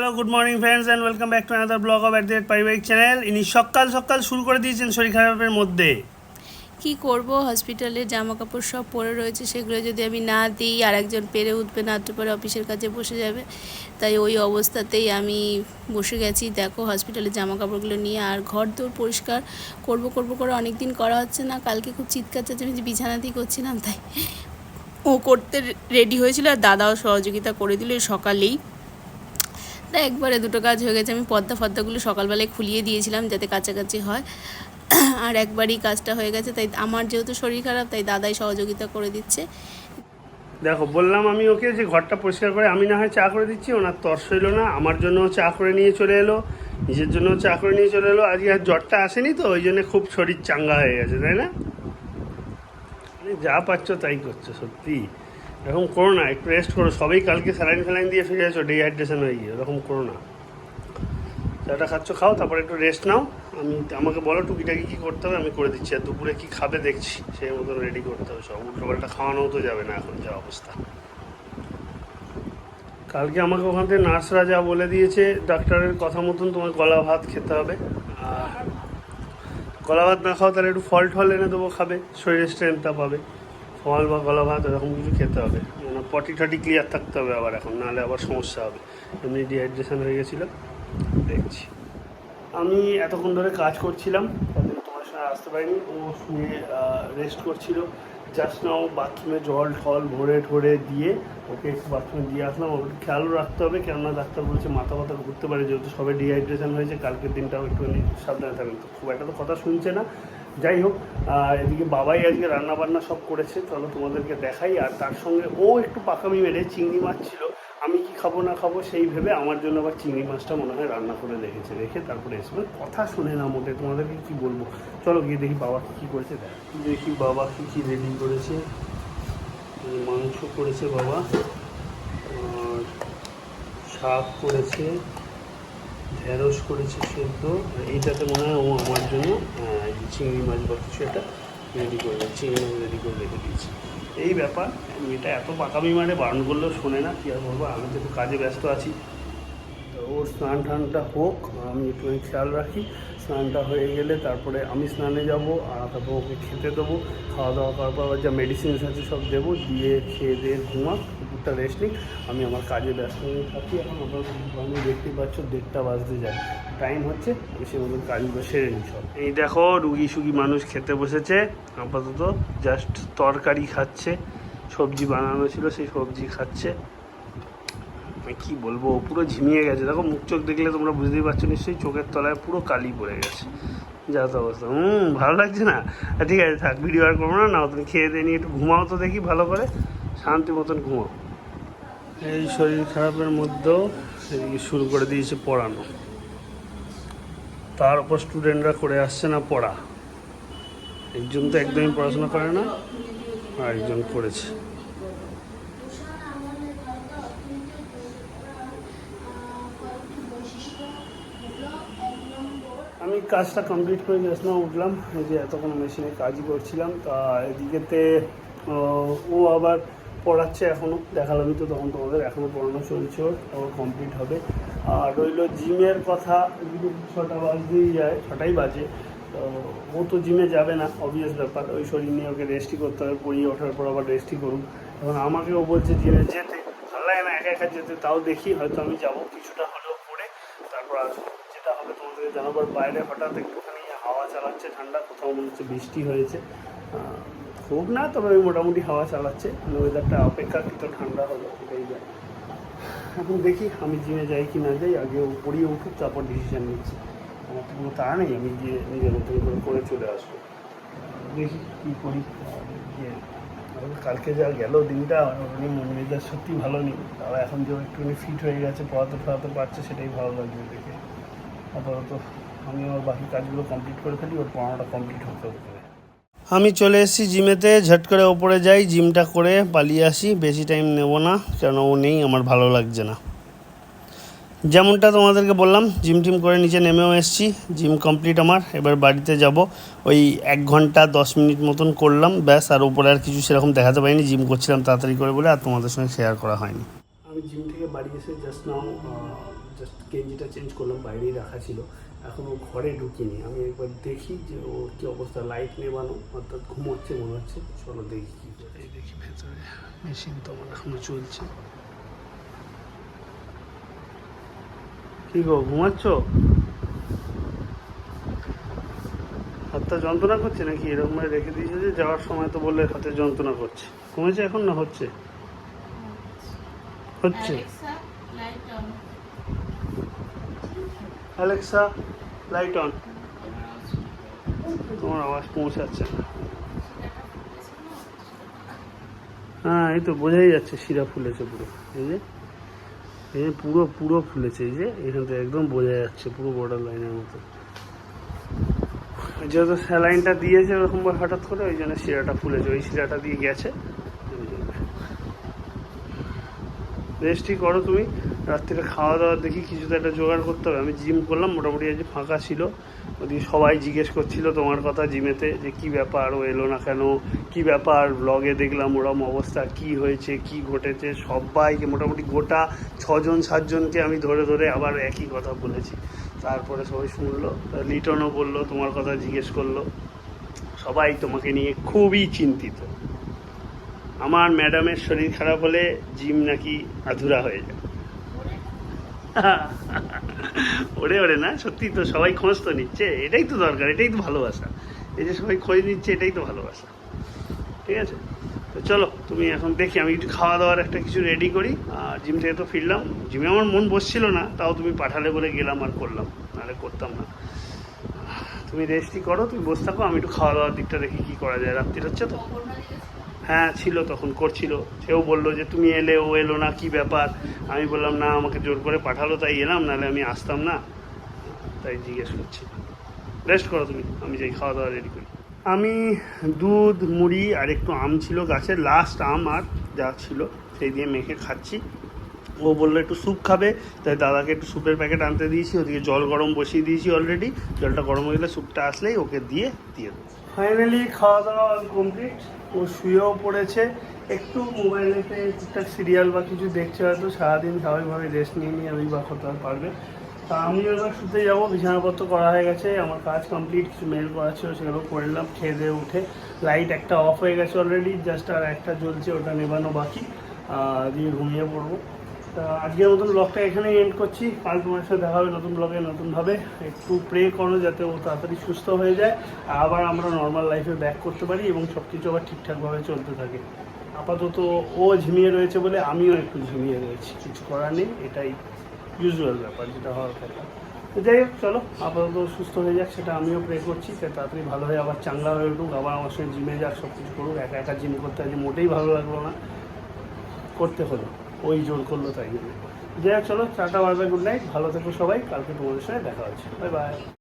Hello good morning friends and welcome back to another blog of at the rate পারিবারিক channel. ইনি সকাল সকাল শুরু করে দিয়েছেন শরীর খারাপের মধ্যে। কি করব, হসপিটালের জামা কাপড় সব পরে রয়েছে, সেগুলো যদি আমি না দিই আর একজন পেরে উঠবে না, একটু পরে অফিসের কাছে বসে যাবে। তাই ওই অবস্থাতেই আমি বসে গেছি। দেখো হসপিটালের জামা কাপড়গুলো নিয়ে, আর ঘর দৌড় পরিষ্কার করব করে অনেক দিন করা হচ্ছে না। কালকে খুব চিৎকার চেঁচামেচি বিছানাতেই করছিলাম, তাই ও করতে রেডি হয়েছিল আর দাদাও সহযোগিতা করে দিল সকালেই। তাই একবারে দুটো কাজ হয়ে গেছে। আমি ফর্দাগুলো সকালবেলায় খুলিয়ে দিয়েছিলাম যাতে কাছাকাছি হয়, আর একবারই কাজটা হয়ে গেছে। তাই আমার যেহেতু শরীর খারাপ, তাই দাদাই সহযোগিতা করে দিচ্ছে। দেখো বললাম আমি ওকে যে ঘরটা পরিষ্কার করে আমি না হয় চা করে দিচ্ছি, ওনার তর্স হইল না, আমার জন্য চা করে নিয়ে চলে এলো, নিজের জন্য চা করে নিয়ে চলে এলো। আজকে আর জ্বরটা আসেনি তো, ওই জন্য খুব শরীর চাঙ্গা হয়ে গেছে, তাই না? যা পাচ্ছ তাই করছো, সত্যি এরকম করো না, একটু রেস্ট করো। সবাই কালকে স্যালাইন দিয়ে ফিরে আছো ডিহাইড্রেশন হয়ে গিয়ে, এরকম করো না। চাটা খাচ্ছ খাও, তারপরে একটু রেস্ট নাও। আমাকে বলো টুকিটাকি কী করতে হবে, আমি করে দিচ্ছি। আর দুপুরে কী খাবে দেখছি, সেই মতন রেডি করতে হবে সব। উল্টোপাল্টা খাওয়ানোও তো যাবে না এখন যা অবস্থা। কালকে আমাকে ওখান থেকে নার্সরা যা বলে দিয়েছে, ডাক্তারের কথা মতন তোমার গলা ভাত খেতে হবে। আর গলা ভাত না খাও তাহলে একটু ফল টল এনে দেবো, খাবে, শরীরের স্ট্রেংথটা পাবে। ফল বা গলা ভাত এরকম কিছু খেতে হবে, পটি টটি ক্লিয়ার থাকতে হবে আবার এখন, নাহলে আবার সমস্যা হবে। এমনি ডিহাইড্রেশন হয়ে গেছিলো, দেখছি। আমি এতক্ষণ ধরে কাজ করছিলাম, তাদের তোমার সঙ্গে আসতে পারিনি। ও শুয়ে রেস্ট করছিল। জাস্ট নাও বাথরুমে জল ঠল ভরে ঠরে দিয়ে ওকে একটু বাথরুমে দিয়ে আসলাম। ওকে খেয়ালও রাখতে হবে, কেননা ডাক্তার বলছে মাথা ব্যথা ঘুরতে পারে, যেহেতু সবে ডিহাইড্রেশন হয়েছে। কালকের দিনটাও একটুখানি সাবধানে থাকবেন। তো খুব একটা তো কথা শুনছে না, যাই হোক। এদিকে বাবাই আজকে রান্নাবান্না সব করেছে, চলো তোমাদেরকে দেখাই। আর তার সঙ্গে ও একটু পাকামি মেরে চিংড়ি মাছ ছিল, আমি কি খাবো না খাবো সেই ভেবে আমার জন্য আবার চিংড়ি মাছটা মনে হয় রান্না করে রেখে তারপরে এসে কথা শুনে না মোটে, তোমাদেরকে কি বলবো। চলো গিয়ে দেখি বাবা কী করেছে, দেখি বাবা কী রেডি করেছে। মাংস করেছে বাবা, আর শাক করেছে, ঢেঁড়স করেছে সেদ্ধ। এইটাতে মনে হয় ও আমার জন্য চিংড়ি মাছ বা কিছু একটা রেডি করে, চিংড়ি মাছ রেডি করে রেখে দিয়েছি। এই ব্যাপার। মেয়েটা এত পাকামি মানে বারণ করলেও শোনে না, কী আর বলবো, আমি তো একটু কাজে ব্যস্ত আছি। তো ওর স্নান টানটা হোক, আমি একটু খেয়াল রাখি। স্নানটা হয়ে গেলে তারপরে আমি স্নানে যাব, আর তারপর ওকে খেতে দেবো। খাওয়া দাওয়া করার পর আবার যা মেডিসিনস আছে সব দেবো, দিয়ে খেয়ে দিয়ে ঘুমাক, দুপুরটা রেস্ট নিই। আমি আমার কাজে ব্যস্ত হয়ে থাকি। এখন আমি দেখতেই পাচ্ছ 1:30 বাজতে যায়, টাইম হচ্ছে। আমি সে মতন কাজগুলো সেরে নিই সব। এই দেখো রুগী সুগী মানুষ খেতে বসেছে, আপাতত জাস্ট তরকারি খাচ্ছে, সবজি বানানো ছিল সেই সবজি খাচ্ছে। কি বলবো, পুরো ঝিমিয়ে গেছে। দেখো মুখ চোখ দেখলে তোমরা বুঝতেই পারছো নিশ্চয়ই, চোখের তলায় পুরো কালি পড়ে গেছে, যা তো অবস্থা। ভালো লাগছে না? ঠিক আছে থাক, ভিডিও আর করবো না। তুমি খেয়ে দিয়ে নিয়ে একটু ঘুমাও তো দেখি, ভালো করে শান্তি মতন ঘুমাও। এই শরীর খারাপের মধ্যেও এদিকে শুরু করে দিয়েছে পড়ানো, তার উপর স্টুডেন্টরা করে আসছে না পড়া। একজন তো একদমই পড়াশোনা করে না, আর একজন করেছে। আমি কাজটা কমপ্লিট করে গেছিলাম, উঠলাম, এই যে এতক্ষণ মেশিনে কাজই করছিলাম। তা এদিকেতে ও আবার পড়াচ্ছে এখনও, দেখালামই তো তখন তোমাদের, এখনও পড়ানো চলছে, ওর কমপ্লিট হবে। আর রইল জিমের কথা, এদিকে 6টা বাজতেই যায়, 6টাই বাজে। তো ও তো জিমে যাবে না, অবভিয়াস ব্যাপার, ওই শরীর নিয়ে ওকে রেস্টই করতে হবে, পড়িয়ে ওঠার পর আবার রেস্টই করুক। এখন আমাকেও বলছে জিমে যেতে, ভালো লাগে না একা একা যেতে, তাও দেখি হয়তো আমি যাবো, কিছুটা হলেও করে তারপর আসবো। যেটা হবে তোমাদের জানাবার। বাইরে হঠাৎ একটুখানি হাওয়া চালাচ্ছে ঠান্ডা, কোথাও মনে হচ্ছে বৃষ্টি হয়েছে, খুব না তবে ওই মোটামুটি হাওয়া চালাচ্ছে, ওয়েদারটা অপেক্ষাকৃত ঠান্ডা হলো, এটাই যায়। এখন দেখি আমি জিমে যাই কি না যাই, আগে পড়িয়ে উঠুক তারপর ডিসিশান নিচ্ছি। আমার তো কোনো তাড়া নেই, আমি গিয়ে নিজের মতন করে চলে আসবো, দেখি কী করি। গিয়ে কালকে যা গেল দিনটা, মন মেজাজ সত্যি ভালো নেই। তারা এখন যে একটুখানি ফিট হয়ে গেছে, পড়াতে পারছে, সেটাই ভালো লাগছে দেখে। আপাতত আমি আমার বাকি কাজগুলো কমপ্লিট করে ফেলি, ওর পড়ানোটা কমপ্লিট হতে হবে। আমি চলে এসেছি জিমেতে, ঝট করে ওপরে যাই, জিমটা করে পালিয়ে আসি। বেশি টাইম নেব না, কেন ও নেই, আমার ভালো লাগছে না। যেমনটা তোমাদেরকে বললাম, জিম টিম করে নিচে নেমেও এসেছি, জিম কমপ্লিট আমার। এবার বাড়িতে যাব, ওই 1 ঘন্টা 10 মিনিট মতন করলাম ব্যাস। আর উপরে আর কিছু সেরকম দেখাতে পারিনি, জিম করছিলাম তাড়াতাড়ি করে বলে, আর তোমাদের সঙ্গে শেয়ার করা হয়নি। আমি জিম থেকে বাড়ি এসে জাস্ট নাও জাস্ট গেঞ্জিটা চেঞ্জ করলাম, বাইরেই রাখা ছিল, এখনও ঘরে ঢুকিনি। আমি একবার দেখি যে ওর কী অবস্থা, লাইট নেবানো অর্থাৎ ঘুমোচ্ছে মনে হচ্ছে। চলো দেখি কী করে। এই দেখি ভেতরে মেশিন তো আমার এখনও চলছে। কী গো ঘুমাচ্ছ? হাতটা যন্ত্রণা করছে নাকি? এরকম রেখে দিয়েছে যে যাওয়ার সময় তো বললে হাতে যন্ত্রণা করছে। কমেছে এখন না হচ্ছে? হচ্ছে। Alexa light on. তোমার আওয়াজ পৌঁছাচ্ছে না। হ্যাঁ এই তো বোঝাই যাচ্ছে শিরা ফুলেছে পুরো। এই যে পুরো পুরো ফুলেছে, এই যে এখান থেকে একদম বোঝা যাচ্ছে পুরো বর্ডার লাইনের মতো। যেহেতু স্যালাইনটা দিয়েছে ওরকমভাবে হঠাৎ করে, ওই জন্য শিরাটা ফুলেছে, ওই শিরাটা দিয়ে গেছে। রেস্টই করো তুমি, রাত্রিরে খাওয়া দাওয়া দেখি কিছু তো একটা জোগাড় করতে হবে। আমি জিম করলাম মোটামুটি, আজ ফাঁকা ছিল, ওদিকে সবাই জিজ্ঞেস করছিল তোমার কথা জিমেতে, যে কি ব্যাপার ও এলো না কেন, কি ব্যাপার, ব্লগে দেখলাম ওরম অবস্থা, কি হয়েছে কি ঘটেছে। সবাইকে মোটামুটি গোটা 6-7জনকে আমি ধরে ধরে আবার একই কথা বলেছি। তারপরে সবাই শুনলো, লিটনও বললো তোমার কথা জিজ্ঞেস করলো। সবাই তোমাকে নিয়ে খুবই চিন্তিত। আমার ম্যাডামের শরীর খারাপ হলে জিম নাকি আধুরা হয়ে যায়। ওরে ওরে না, সত্যি তো, সবাই খোঁজ তো নিচ্ছে, এটাই তো দরকার, এটাই তো ভালোবাসা। এই যে সবাই খোঁজ নিচ্ছে, এটাই তো ভালোবাসা। ঠিক আছে, তো চলো তুমি এখন দেখি আমি একটু খাওয়া দাওয়ার একটা কিছু রেডি করি। আর জিম থেকে তো ফিরলাম, জিমে আমার মন বসছিল না, তাও তুমি পাঠালে বলে গেলাম আর করলাম, নাহলে করতাম না। তুমি রেস্টই করো, তুমি বসে থাকো, আমি একটু খাওয়া দাওয়ার দিকটা দেখি কী করা যায়। রাত্রির হচ্ছে তো। হ্যাঁ ছিল, তখন করছিল। সেও বললো যে তুমি এলে, ও এলো না, কি ব্যাপার। আমি বললাম না, আমাকে জোর করে পাঠালো তাই এলাম, নাহলে আমি আসতাম না, তাই জিজ্ঞেস করছি। রেস্ট করো তুমি, আমি যাই খাওয়া দাওয়া রেডি করি। আমি দুধ মুড়ি আর একটু আম ছিল গাছের, লাস্ট আম আর যা ছিল সেই দিয়ে মেখে খাচ্ছি। ও বললো একটু স্যুপ খাবে, তাই দাদাকে একটু স্যুপের প্যাকেট আনতে দিয়েছি। ওদিকে জল গরম বসিয়ে দিয়েছি অলরেডি, জলটা গরম হয়ে গেলে স্যুপটা আসলেই ওকে দিয়ে দেবো। ফাইনালি খাওয়া দাওয়া কমপ্লিট, ও শুয়েও পড়েছে। একটু মোবাইলেতে টুকটাক সিরিয়াল বা কিছু দেখছে হয়তো, সারাদিন স্বাভাবিকভাবে রেস্ট নিয়ে নিয়ে আমি বা করতে পারবে। তা আমিও এবার শুতে যাবো, বিছানাপত্র করা হয়ে গেছে, আমার কাজ কমপ্লিট, কিছু মেল করা ছিল সেগুলো করে নিলাম। খেয়ে দিয়ে উঠে লাইট একটা অফ হয়ে গেছে অলরেডি, জাস্ট আর একটা জ্বলছে, ওটা নেবানো বাকি, দিয়ে ঘুমিয়ে পড়বো। তা আজকের মতন ব্লগটা এখানেই এন্ড করছি। কাল তোমার সাথে দেখা হবে নতুন ব্লগে নতুনভাবে। একটু প্রে করো যাতে ও তাড়াতাড়ি সুস্থ হয়ে যায়, আবার আমরা নর্মাল লাইফে ব্যাক করতে পারি এবং সব কিছু আবার ঠিকঠাকভাবে চলতে থাকে। আপাতত ও ঝিমিয়ে রয়েছে বলে আমিও একটু ঝিমিয়ে রয়েছি, কিছু করার নেই, এটাই ইউজুয়াল ব্যাপার যেটা হওয়ার কথা। তো যাই হোক, চলো আপাতত সুস্থ হয়ে যাক, সেটা আমিও প্রে করছি, তাই তাড়াতাড়ি ভালো হয়ে আবার চাঙ্গা হয়ে উঠুক, আবার আমার সঙ্গে জিমে যাক, সব কিছু করুক। একা একা জিম করতে আজ মোটেই ভালো লাগলো না, করতে হলো, ওই জোর করলো তাই জন্য। যাই হোক চলো, tata, bye bye, good night, ভালো থেকো সবাই, কালকে তোমাদের সাথে দেখা হচ্ছে, বাই বাই।